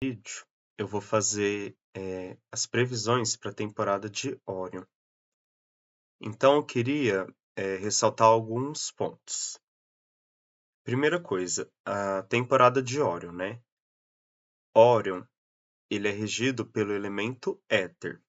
Vídeo, eu vou fazer as previsões para a temporada de Orion. Então, eu queria ressaltar alguns pontos. Primeira coisa, a temporada de Orion, né? Orion, ele é regido pelo elemento éter.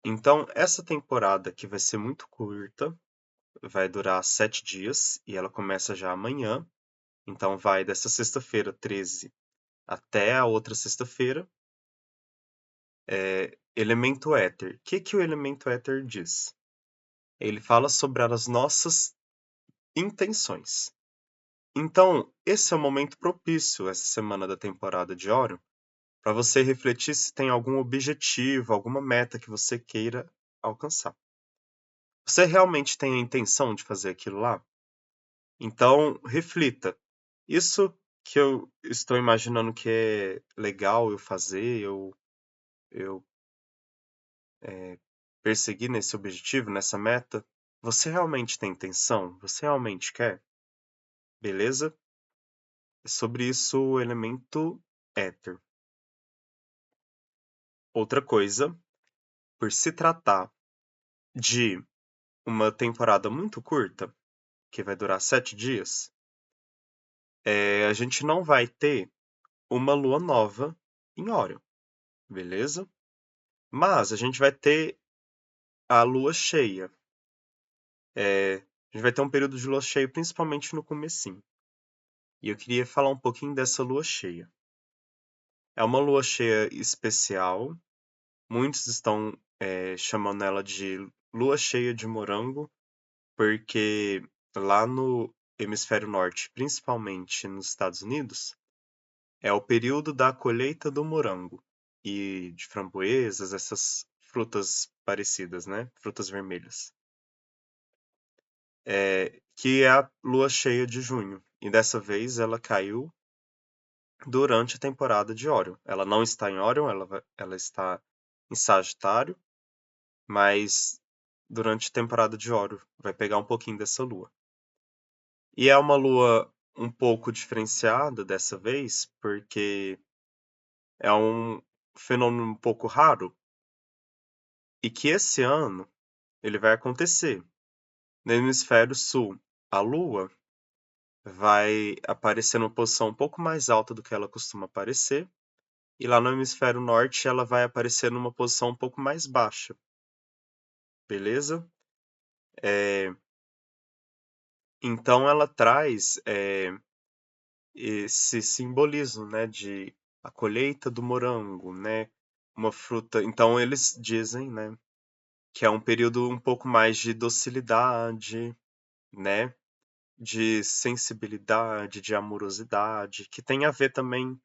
Então, essa temporada que vai ser muito curta, vai durar 7 dias e ela começa já amanhã. Então, vai dessa sexta-feira, 13, até a outra sexta-feira. Elemento éter. O que o elemento éter diz? Ele fala sobre as nossas intenções. Então, esse é o momento propício, essa semana da temporada de Orion, para você refletir se tem algum objetivo, alguma meta que você queira alcançar. Você realmente tem a intenção de fazer aquilo lá? Então, reflita. Isso que eu estou imaginando que é legal eu fazer, eu perseguir nesse objetivo, nessa meta, você realmente tem intenção? Você realmente quer? Beleza? Sobre isso, o elemento éter. Outra coisa, por se tratar de uma temporada muito curta, que vai durar 7 dias, a gente não vai ter uma lua nova em Órion, beleza? Mas a gente vai ter a lua cheia. A gente vai ter um período de lua cheia, principalmente no comecinho. E eu queria falar um pouquinho dessa lua cheia. É uma lua cheia especial. Muitos estão chamando ela de lua cheia de morango, porque lá no hemisfério norte, principalmente nos Estados Unidos, é o período da colheita do morango e de framboesas, essas frutas parecidas, né? Frutas vermelhas. Que é a lua cheia de junho. E dessa vez ela caiu durante a temporada de Órion. Ela não está em Órion, ela está em Sagitário, mas durante a temporada de Órion vai pegar um pouquinho dessa lua. E é uma lua um pouco diferenciada dessa vez, porque é um fenômeno um pouco raro e que esse ano ele vai acontecer. No hemisfério sul, a lua vai aparecer numa posição um pouco mais alta do que ela costuma aparecer, e lá no hemisfério norte ela vai aparecer numa posição um pouco mais baixa. Beleza? Então ela traz esse simbolismo, né, de a colheita do morango, né, uma fruta. Então eles dizem, né, que é um período um pouco mais de docilidade, né, de sensibilidade, de amorosidade, que tem a ver também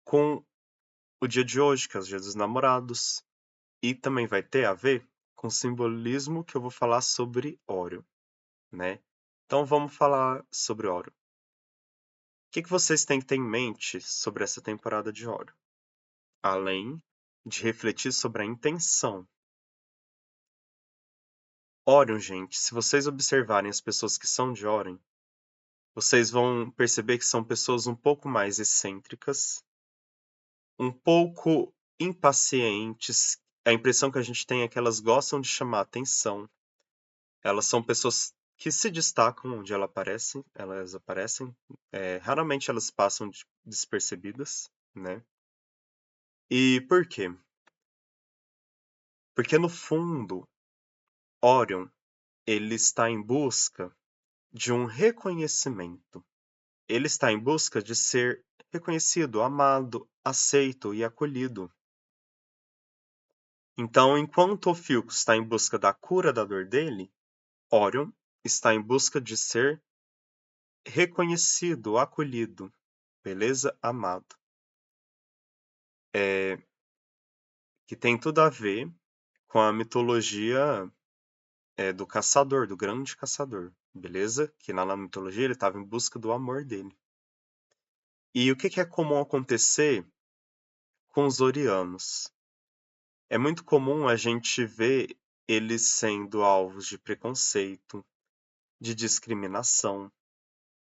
com o dia de hoje, que é o Dia dos Namorados, e também vai ter a ver com o simbolismo que eu vou falar sobre Órion, né? Então vamos falar sobre Órion. O que vocês têm que ter em mente sobre essa temporada de Órion? Além de refletir sobre a intenção. Órion, gente, se vocês observarem as pessoas que são de Órion, vocês vão perceber que são pessoas um pouco mais excêntricas, um pouco impacientes. A impressão que a gente tem é que elas gostam de chamar atenção. Elas são pessoas que se destacam onde elas aparecem. Raramente elas passam despercebidas, né? E por quê? Porque no fundo, Orion, ele está em busca de um reconhecimento. Ele está em busca de ser reconhecido, amado, aceito e acolhido. Então, enquanto o Philco está em busca da cura da dor dele, Orion está em busca de ser reconhecido, acolhido, beleza? Amado. Que tem tudo a ver com a mitologia do caçador, do grande caçador, beleza? Que lá na mitologia ele estava em busca do amor dele. E o que é comum acontecer com os orianos? É muito comum a gente ver eles sendo alvos de preconceito, de discriminação,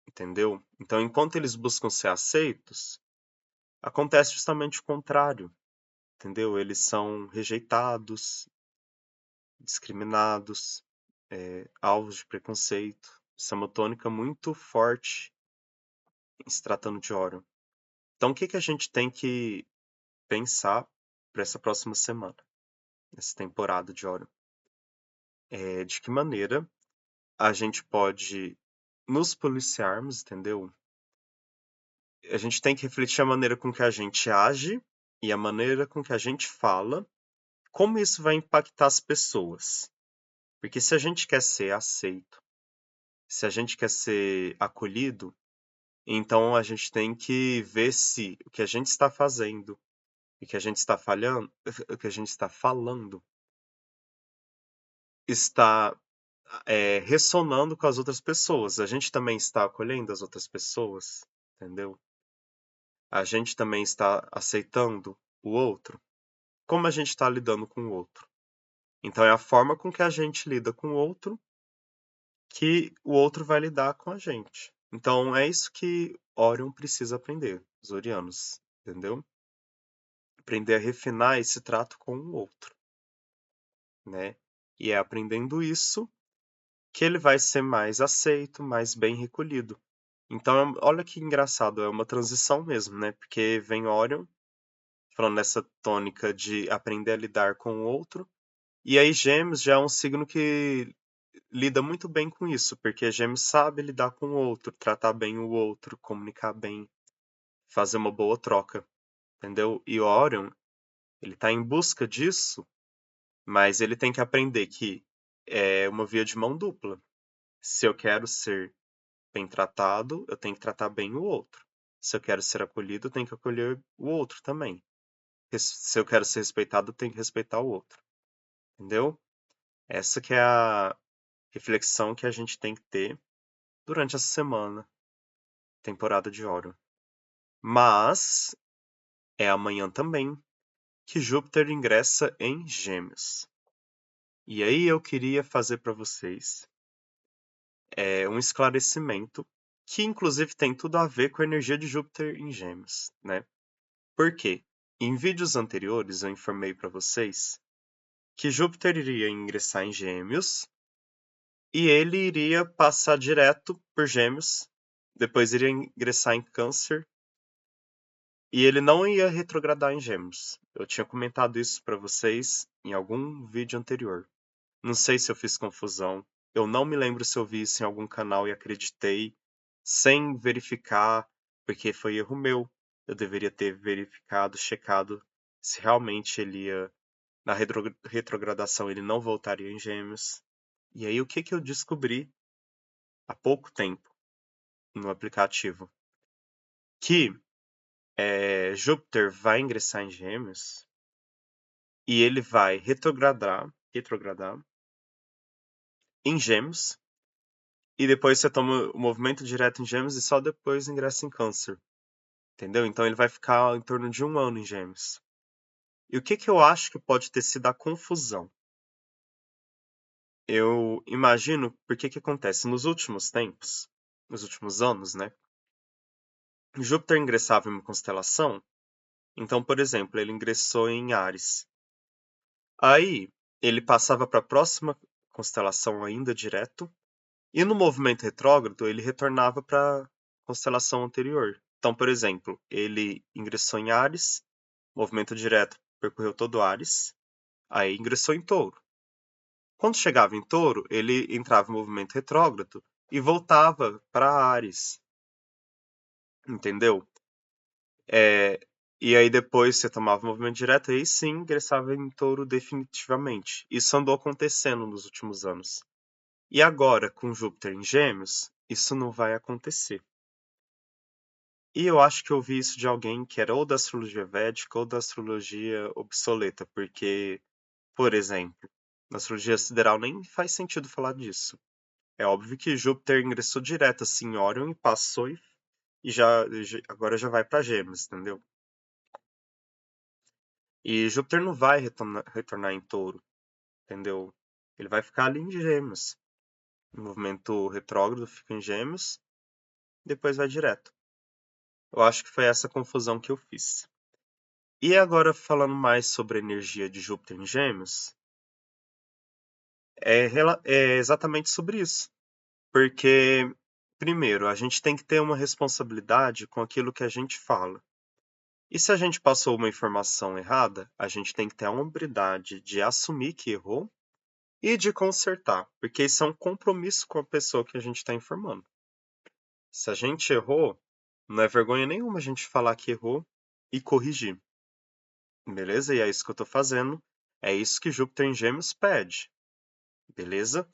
entendeu? Então, enquanto eles buscam ser aceitos, acontece justamente o contrário, entendeu? Eles são rejeitados, discriminados, alvos de preconceito. Isso é uma tônica muito forte em se tratando de Orion. Então, o que que a gente tem que pensar para essa próxima semana, essa temporada de Orion? De que maneira a gente pode nos policiarmos, entendeu? A gente tem que refletir a maneira com que a gente age e a maneira com que a gente fala, como isso vai impactar as pessoas. Porque se a gente quer ser aceito, se a gente quer ser acolhido, então a gente tem que ver se o que a gente está fazendo, o que a gente está falhando, o que a gente está falando, está ressonando com as outras pessoas. A gente também está acolhendo as outras pessoas, entendeu? A gente também está aceitando o outro. Como a gente está lidando com o outro? Então é a forma com que a gente lida com o outro que o outro vai lidar com a gente. Então é isso que Orion precisa aprender, os Orianos, entendeu? Aprender a refinar esse trato com o outro, né? E é aprendendo isso que ele vai ser mais aceito, mais bem recolhido. Então, olha que engraçado, é uma transição mesmo, né? Porque vem Orion falando nessa tônica de aprender a lidar com o outro, e aí Gêmeos já é um signo que lida muito bem com isso, porque Gêmeos sabe lidar com o outro, tratar bem o outro, comunicar bem, fazer uma boa troca, entendeu? E o Orion, ele tá em busca disso, mas ele tem que aprender que é uma via de mão dupla. Se eu quero ser bem tratado, eu tenho que tratar bem o outro. Se eu quero ser acolhido, eu tenho que acolher o outro também. Se eu quero ser respeitado, eu tenho que respeitar o outro. Entendeu? Essa que é a reflexão que a gente tem que ter durante essa semana, temporada de Orion. Mas é amanhã também que Júpiter ingressa em Gêmeos. E aí eu queria fazer para vocês um esclarecimento que inclusive tem tudo a ver com a energia de Júpiter em Gêmeos, né? Por quê? Em vídeos anteriores eu informei para vocês que Júpiter iria ingressar em Gêmeos e ele iria passar direto por Gêmeos, depois iria ingressar em Câncer e ele não ia retrogradar em Gêmeos. Eu tinha comentado isso para vocês em algum vídeo anterior. Não sei se eu fiz confusão. Eu não me lembro se eu vi isso em algum canal e acreditei sem verificar, porque foi erro meu. Eu deveria ter verificado, checado se realmente ele ia na retrogradação ele não voltaria em Gêmeos. E aí o que que eu descobri há pouco tempo no aplicativo? Que Júpiter vai ingressar em Gêmeos e ele vai retrogradar em Gêmeos e depois você toma o movimento direto em Gêmeos e só depois ingressa em Câncer. Entendeu? Então ele vai ficar em torno de 1 ano em Gêmeos. E o que que eu acho que pode ter sido a confusão? Eu imagino porque que acontece nos últimos tempos, nos últimos anos, né? Júpiter ingressava em uma constelação, então, por exemplo, ele ingressou em Áries. Aí ele passava para a próxima constelação ainda direto, e no movimento retrógrado ele retornava para a constelação anterior. Então, por exemplo, ele ingressou em Áries, movimento direto percorreu todo Áries, aí ingressou em Touro. Quando chegava em Touro, ele entrava em movimento retrógrado e voltava para Áries, entendeu? É, e aí depois você tomava o movimento direto e aí sim ingressava em Touro definitivamente. Isso andou acontecendo nos últimos anos. E agora, com Júpiter em Gêmeos, isso não vai acontecer. E eu acho que eu ouvi isso de alguém que era ou da astrologia védica ou da astrologia obsoleta, porque, por exemplo, na astrologia sideral nem faz sentido falar disso. É óbvio que Júpiter ingressou direto assim em Órion e passou e agora já vai para Gêmeos, entendeu? E Júpiter não vai retornar em Touro, entendeu? Ele vai ficar ali em Gêmeos. O movimento retrógrado fica em Gêmeos, depois vai direto. Eu acho que foi essa confusão que eu fiz. E agora falando mais sobre a energia de Júpiter em Gêmeos, é exatamente sobre isso. Porque, primeiro, a gente tem que ter uma responsabilidade com aquilo que a gente fala. E se a gente passou uma informação errada, a gente tem que ter a hombridade de assumir que errou e de consertar, porque isso é um compromisso com a pessoa que a gente está informando. Se a gente errou, não é vergonha nenhuma a gente falar que errou e corrigir, beleza? E é isso que eu tô fazendo. É isso que Júpiter em Gêmeos pede, beleza?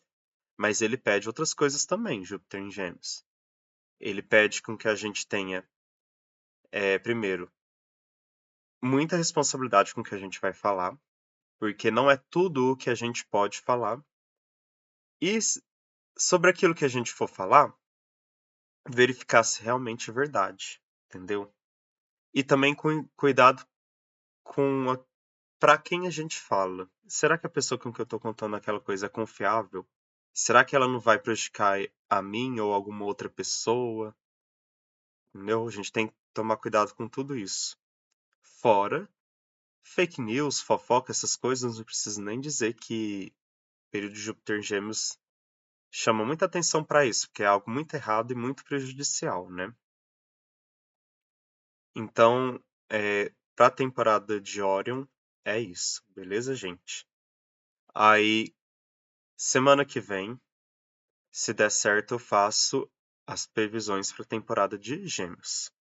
Mas ele pede outras coisas também, Júpiter em Gêmeos. Ele pede com que a gente tenha, primeiro, muita responsabilidade com o que a gente vai falar, porque não é tudo o que a gente pode falar. E sobre aquilo que a gente for falar, verificar se realmente é verdade, entendeu? E também cuidado com para quem a gente fala. Será que a pessoa com que eu tô contando aquela coisa é confiável? Será que ela não vai prejudicar a mim ou alguma outra pessoa? Entendeu? A gente tem que tomar cuidado com tudo isso. Fora fake news, fofoca, essas coisas, não preciso nem dizer que o período de Júpiter em Gêmeos chama muita atenção para isso, porque é algo muito errado e muito prejudicial, né? Então, para a temporada de Orion, é isso, beleza, gente? Aí, semana que vem, se der certo, eu faço as previsões para a temporada de Gêmeos.